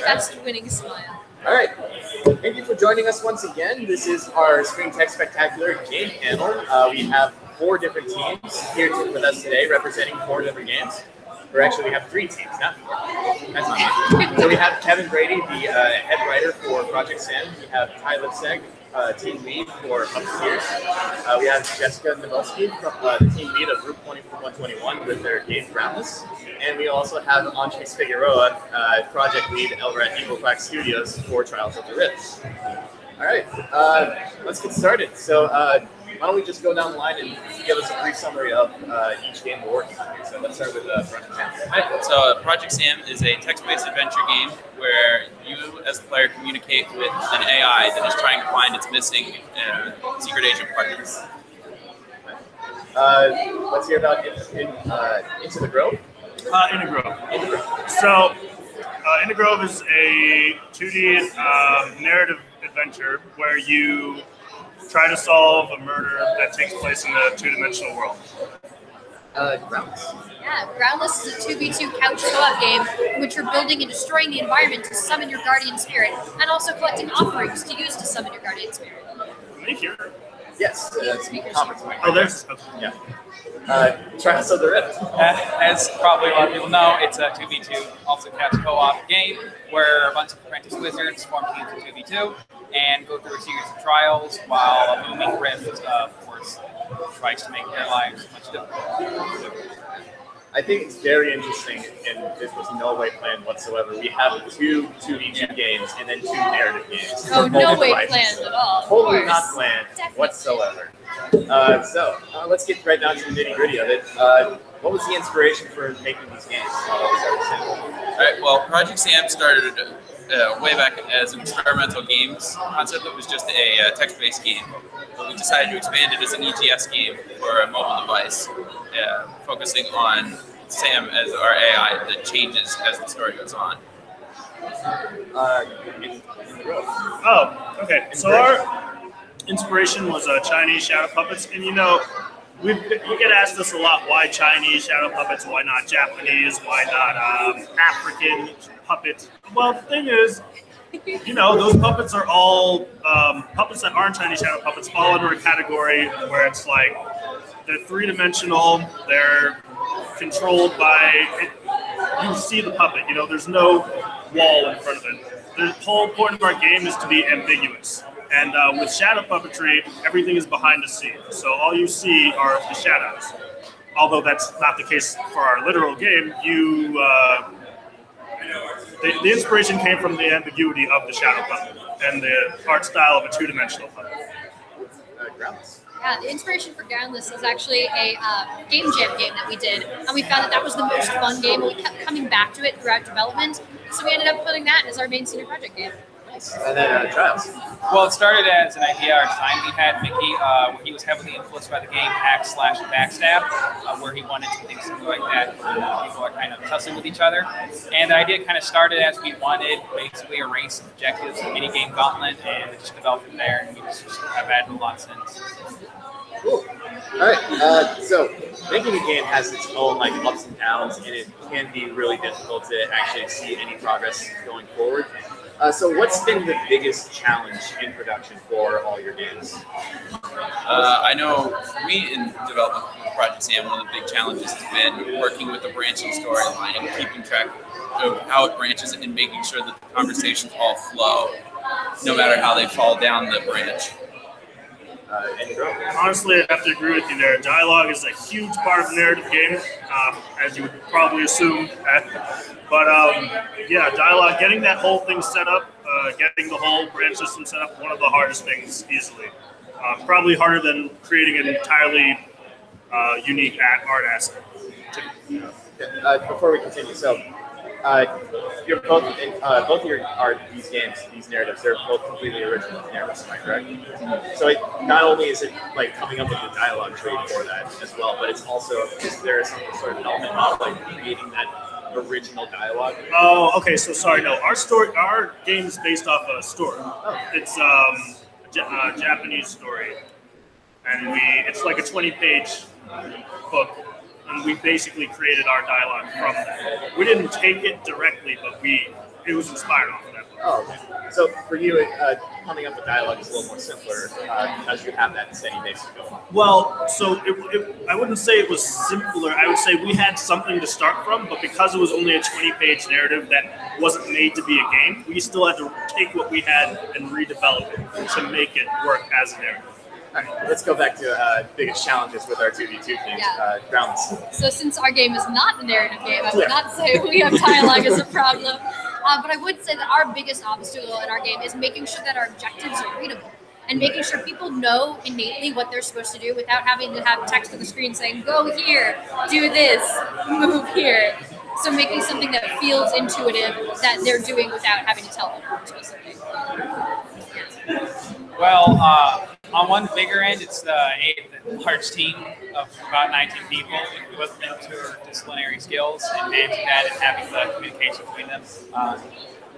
best winning smile. All right. Thank you for joining us once again. This is our Spring Tech Spectacular game panel. We have 4 different teams here with us today, representing 4 different games. Or actually, we have 3 teams, not 4. That's not much. So we have Kevin Brady, the head writer for Project Sam. We have Ty Lipseg, team lead for Puppeteers. We have Jessica Novelski, the team lead of Group 121 with their game Groundless. And we also have Andres Figueroa, project lead over at Evil Quacks Studios for Trials of the Rift. All right, let's get started. So why don't we just go down the line and give us a brief summary of each game we're working on. So let's start with Project Sam. Right. So Project Sam is a text-based adventure game where you, as the player, communicate with an AI that is trying to find its missing secret agent partners. Let's hear about Into the Grove. In the Grove. So, In the Grove is a 2D narrative adventure where you try to solve a murder that takes place in a 2-dimensional world. Groundless. Yeah, Groundless is a 2v2 couch co-op game in which you're building and destroying the environment to summon your guardian spirit, and also collecting offerings to use to summon your guardian spirit. Can they hear? Yes. Oh, there's. Yeah. Trials of the Rift. As probably a lot of people know, it's a 2v2, also couch co-op game where a bunch of apprentice wizards form teams of 2v2 and go through a series of trials while a looming rift, of course, tries to make their lives much difficult. I think it's very interesting, and this was no way planned whatsoever. We have 2 2v2 games and then 2 narrative games. Oh, no way planned at all. Totally not planned whatsoever. So let's get right down to the nitty gritty of it. What was the inspiration for making these games? All right. Well, Project Sam started way back as an experimental games concept that was just a text-based game. But we decided to expand it as an EGS game for a mobile device, focusing on Sam as our AI that changes as the story goes on. Oh, okay. So our inspiration was Chinese shadow puppets, and you know, we get asked this a lot: why Chinese shadow puppets? Why not Japanese? Why not African puppets? Well, the thing is, you know, those puppets are all puppets that aren't Chinese shadow puppets fall under a category where it's like they're 3-dimensional. They're controlled by you see the puppet. You know, there's no wall in front of it. The whole point of our game is to be ambiguous. And with shadow puppetry, everything is behind the scenes. So all you see are the shadows. Although that's not the case for our literal game, the inspiration came from the ambiguity of the shadow puppet and the art style of a 2-dimensional puppet. Yeah, the inspiration for Groundless is actually a game jam game that we did, and we found that was the most fun game, and we kept coming back to it throughout development, so we ended up putting that as our main senior project game. And then Trials. Well, it started as an idea our time we had Mickey, where he was heavily influenced by the game Hack/Backstab, where he wanted to think something like that, where people are kind of tussling with each other. And the idea kind of started as we wanted basically a race of objectives, a mini game gauntlet, and it just developed from there, and we just have added a lot since. Cool. All right. So making a game has its own like ups and downs, and it can be really difficult to actually see any progress going forward. So what's been the biggest challenge in production for all your games? I know for me in development of Project Sam, one of the big challenges has been working with the branching storyline and keeping track of how it branches and making sure that the conversations all flow, no matter how they fall down the branch. Honestly, I have to agree with you there. Dialogue is a huge part of the narrative game, as you would probably assume. But yeah, dialogue, getting that whole thing set up, getting the whole branch system set up, one of the hardest things easily. Probably harder than creating an entirely unique art asset. Before we continue, so you're both of your art, these games, these narratives, they're both completely original narratives, am I correct? So not only is it like coming up with the dialogue tree for that as well, but it's also, is there some sort of element of like creating that original dialogue? Oh, okay. So sorry, no. Our game is based off a story. Oh. It's a Japanese story, and it's like a 20-page book and we basically created our dialogue from that. We didn't take it directly, but it was inspired off of that book. Oh, okay. So for you, coming up with dialogue is a little more simpler because you have that steady base to go on. Well, so I wouldn't say it was simpler. I would say we had something to start from, but because it was only a 20-page narrative that wasn't made to be a game, we still had to take what we had and redevelop it to make it work as a narrative. All right, let's go back to biggest challenges with our 2v2 teams. Yeah. Grounds. So since our game is not a narrative game, I would not say we have dialogue as a problem. But I would say that our biggest obstacle in our game is making sure that our objectives are readable and making sure people know innately what they're supposed to do without having to have text on the screen saying, go here, do this, move here. So making something that feels intuitive that they're doing without having to tell them what they're supposed to do. Well, on one bigger end, it's the large team of about 19 people with interdisciplinary skills and managing that and having the communication between them.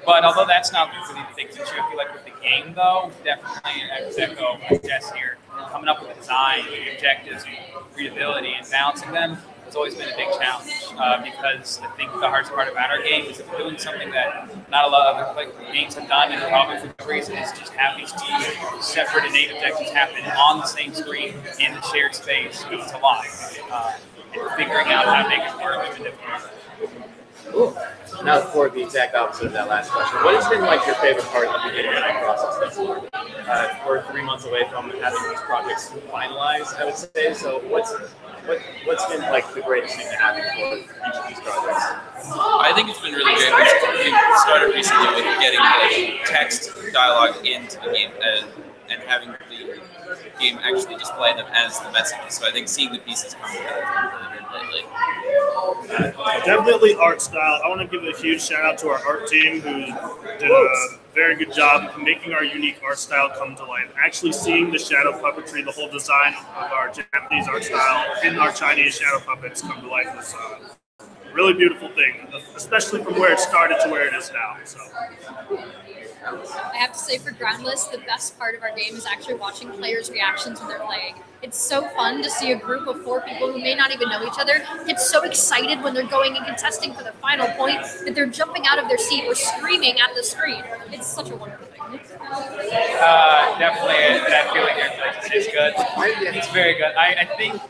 But although that's not really the biggest issue, I feel like with the game, though, definitely, I would echo Jess here, coming up with the design, the objectives, readability, and balancing them has always been a big challenge because I think the hardest part about our game is doing something that not a lot of other games have done, and probably for good reason, is just have these two separate innate objectives happen on the same screen in the shared space to live, and figuring out how to make it work is difficult. Cool. Now for the exact opposite of that last question, what has been like your favorite part of the game design process thus far? We're 3 months away from having these projects finalized, I would say. So what's been like the greatest thing to happen for each of these projects? I think it's been really great. We started recently with getting the text dialogue into the game and having the game actually display them as the messages. So I think seeing the pieces come together has been really good lately. Definitely art style. I want to give a huge shout out to our art team who did a very good job making our unique art style come to life. Actually seeing the shadow puppetry, the whole design of our Japanese art style in our Chinese shadow puppets come to life was a really beautiful thing, especially from where it started to where it is now. So. I have to say for Groundless, the best part of our game is actually watching players' reactions when they're playing. It's so fun to see a group of 4 people who may not even know each other get so excited when they're going and contesting for the final point that they're jumping out of their seat or screaming at the screen. It's such a wonderful thing. Definitely, that feeling there is good. It's very good. I think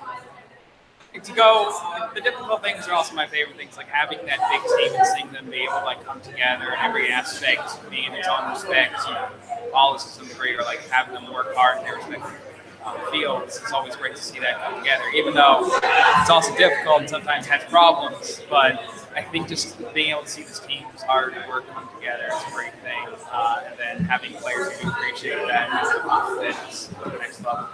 to go, the difficult things are also my favorite things, like having that big team and seeing them be able to like come together in every aspect, being in its own respects, all to some degree, or like having them work hard in their respective fields. It's always great to see that come together, even though it's also difficult and sometimes has problems. But I think just being able to see this team's hard work come together is a great thing, and then having players who appreciate that is the next level.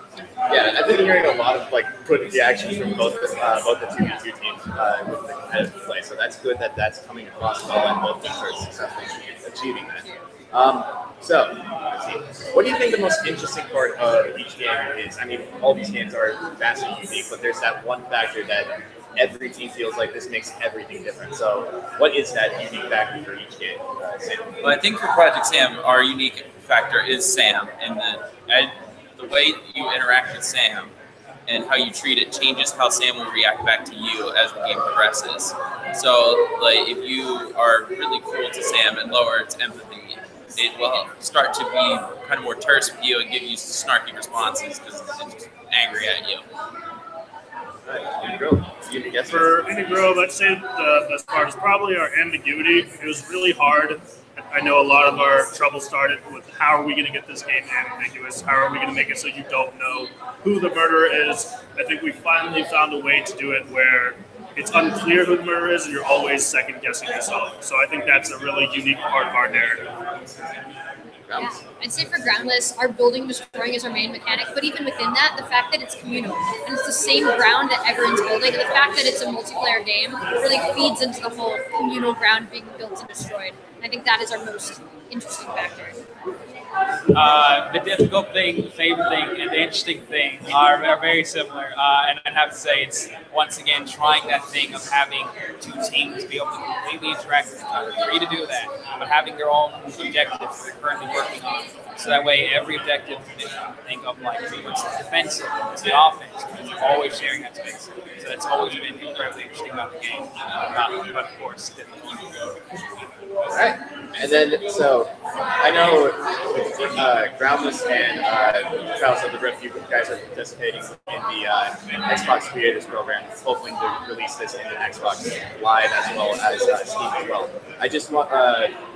Yeah, I've been hearing a lot of like good reactions from both the 2v2 teams with the competitive play. So that's good that that's coming across well and both teams are successfully achieving that. So, let's see. What do you think the most interesting part of each game is? I mean, all these games are vastly unique, but there's that one factor that every team feels like this makes everything different. So, what is that unique factor for each game, Sam? Well, I think for Project Sam, our unique factor is Sam, and the way you interact with Sam and how you treat it changes how Sam will react back to you as the game progresses. So, like, if you are really cruel to Sam and lower its empathy, it will start to be kind of more terse with you and give you snarky responses because it's just angry at you. For Indie Grove, I'd say the best part is probably our ambiguity. It was really hard. I know a lot of our trouble started with how are we going to get this game ambiguous? How are we going to make it so you don't know who the murderer is? I think we finally found a way to do it where it's unclear who the murderer is and you're always second guessing yourself. So I think that's a really unique part of our narrative. Yeah, I'd say for Groundless, our building destroying is our main mechanic, but even within that, the fact that it's communal and it's the same ground that everyone's building, and the fact that it's a multiplayer game really feeds into the whole communal ground being built and destroyed. I think that is our most interesting factor. The difficult thing, the favorite thing, and the interesting thing are very similar. And I'd have to say it's, once again, trying that thing of having two teams be able to completely interact with each other. Free to do that, but having their own objectives they're currently working on. So that way, every objective you think of, like, what's the defensive, what's the offense, because you're always sharing that space. So that's always been incredibly interesting about the game. But of course, difficult. All right. And then, so I know Groundless and Trials of the Rift, you guys are participating in the Xbox Creators Program, hoping to release this into Xbox Live as well as Steam as well. I just want,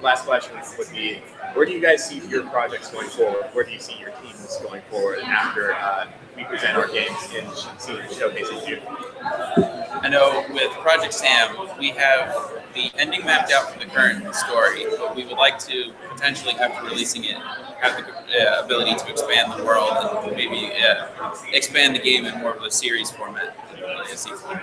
last question would be, where do you guys see your projects going forward? Where do you see your teams going forward after we present our games in Showcase in June? I know with Project Sam, we have the ending mapped out for the current story, but we would like to potentially, after releasing it, have the ability to expand the world and maybe expand the game in more of a series format than really a sequel.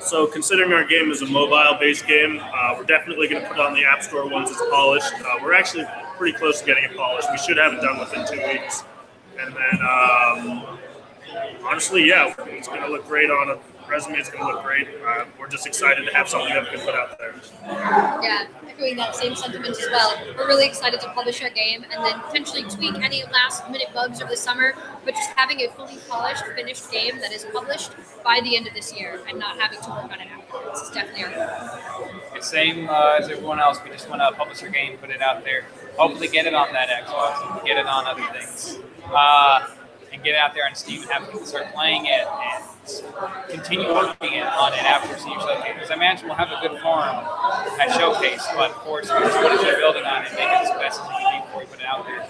So considering our game is a mobile-based game, we're definitely going to put it on the App Store once it's polished. We're actually pretty close to getting it polished. We should have it done within 2 weeks. And then, honestly, yeah, it's going to look great on a resume. It's going to look great. We're just excited to have something that we can put out there. Yeah, echoing that same sentiment as well. We're really excited to publish our game and then potentially tweak any last-minute bugs over the summer, but just having a fully polished, finished game that is published by the end of this year and not having to work on it afterwards. It's definitely our goal. It's same as everyone else. We just want to publish our game, put it out there, hopefully get it on that Xbox, get it on other things, and get it out there on Steam and have people start playing it and continue working on it after Senior Showcase. Because I imagine we'll have a good forum at Showcase, but of course, we just want to keep building on it and make it as best as we can before we put it out there.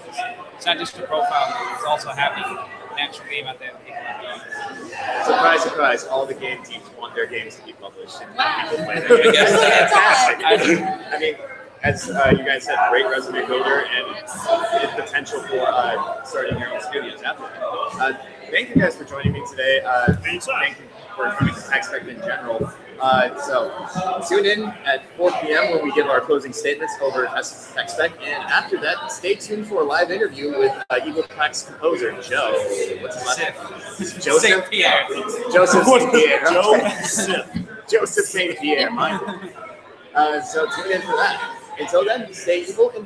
It's not just a profile, it's also having an actual game out there that people are Surprise, surprise, all the game teams want their games to be published. And Wow. people play them. That's Fantastic. I mean, as you guys said, great resume builder and the potential for starting your own studios after that. Thank you guys for joining me today. Thank you for coming to TechSpec in general. So tune in at 4 p.m. when we give our closing statements over at TechSpec, and after that, stay tuned for a live interview with Evil Quacks composer Joe. What's his last name? Joseph St. Pierre. Joseph St. Pierre. Joseph. Joseph St. Pierre. So tune in for that. Until then, stay evil and